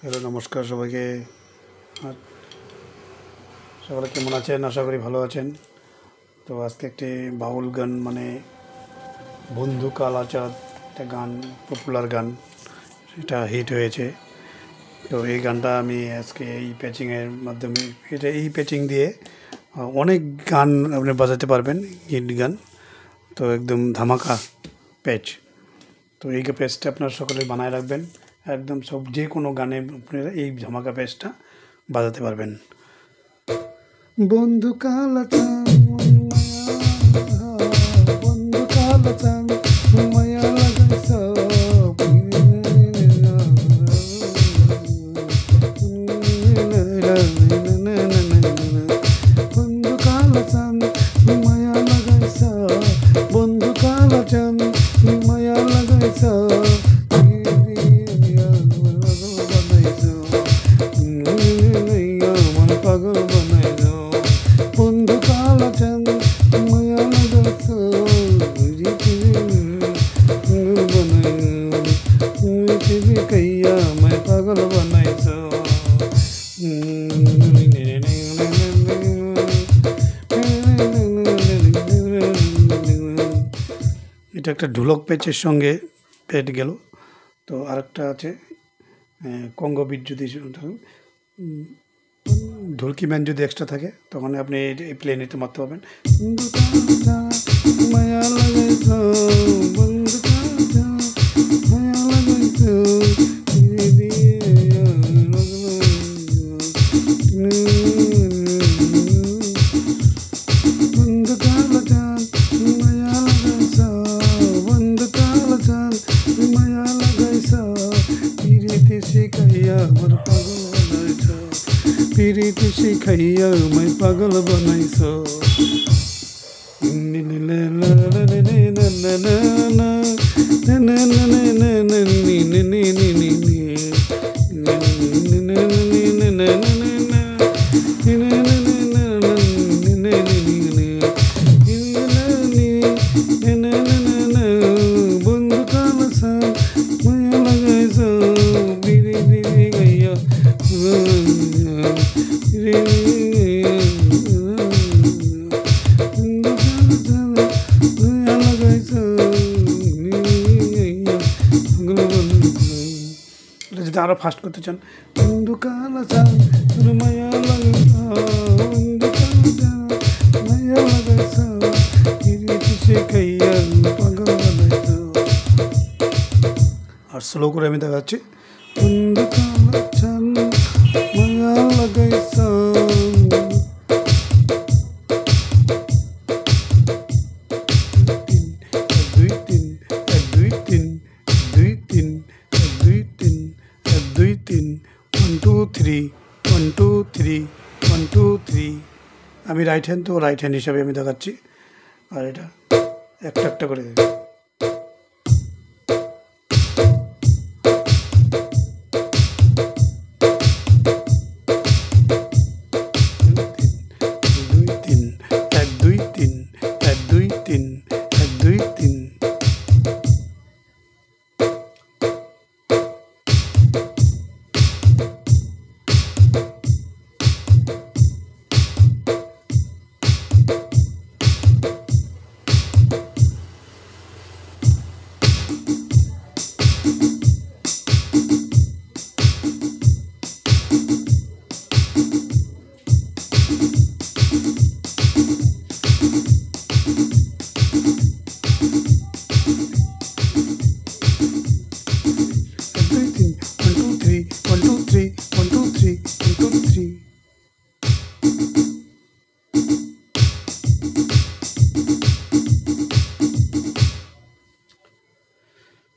Hello, নমস্কার সবাইকে। আর সবাই কেমন আছেন? আশা করি ভালো আছেন। তো আজকে একটি বাউল গান, মানে বন্ধু কাল আজাদ, একটা গান, পপুলার গান, সেটা হিট হয়েছে। তো এই গানটা আমি আজকে এই প্যাচিংয়ের মাধ্যমে, এই প্যাচিং দিয়ে অনেক গান আপনি বাজাতে পারবেন, হিট গান। তো একদম ধামাকা প্যাচ। তো এই প্যাচটা আপনার সকলে বানায় রাখবেন, একদম সব যে কোনো গানে আপনারা এই ধামাকা প্যাচটা বাজাতে পারবেন। বন্ধু কালাচান বন্ধু কালাচান মায়া লাগাইছ বন্ধু কালাচান মায়া লাগাইছ বন্ধু কালাচান মায়া লাগাইছ পাগল বানাইছ বন্ধু কালাচান মায়া লাগাইছ কইয়া मैं পাগল বানাইছ। এটা একটা ঢোলক প্যাচের সঙ্গে প্যাট গেল। তো আরেকটা আছে কঙ্গো বিট, যদি ঢোলকি ম্যান যদি এক্সট্রা থাকে তখন আপনি এই প্লেনেতে মারতে পারবেন। মায়া লাগাইছ বন্ধু কালাচান মায়া লাগাইছ বন্ধু কালাচান মায়া লাগাইছ বন্ধু কালাচান মায়া লাগাইছ পিরিতি শিখাইয়া আমার পাগল বানাইছ পিরিতি শিখাইয়া मैं পাগল বানাইছ। বন্ধু কালাচান মায়া লাগাইছ পিরিতি শিখাইয়া যদি আরো ফাস্ট করতে চান, বন্ধু কালাচান মায়া লাগাইছ বন্ধু কালাচান মায়া লাগাইছ পিরিতি শিখাইয়া পাগল বানাইছ। আর স্লো করে আমি দেখাচ্ছি, বন্ধু কালাচান মায়া লাগাইছ আমি রাইট হ্যান্ড, তো রাইট হ্যান্ড হিসাবে আমি দেখাচ্ছি। আর এটা একটা একটা করে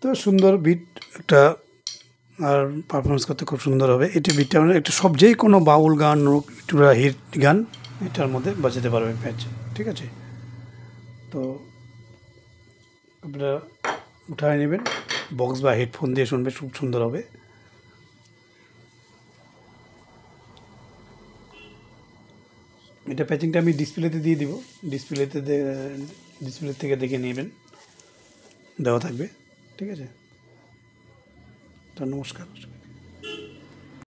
তো সুন্দর বিট একটা, আর পারফরমেন্স করতে খুব সুন্দর হবে। এটি বিটটা মানে একটা সব যে কোনো বাউল গান হোক, একটু হিট গান এটার মধ্যে বাজাতে পারবে প্যাচ, ঠিক আছে? তো আপনারা উঠায় নেবেন, বক্স বা হেডফোন দিয়ে শুনবে, খুব সুন্দর হবে। এটা প্যাচিংটা আমি ডিসপ্লেতে দিয়ে দিব, ডিসপ্লে থেকে দেখে নেবেন, দেওয়া থাকবে, ঠিক আছে? তো নমস্কার।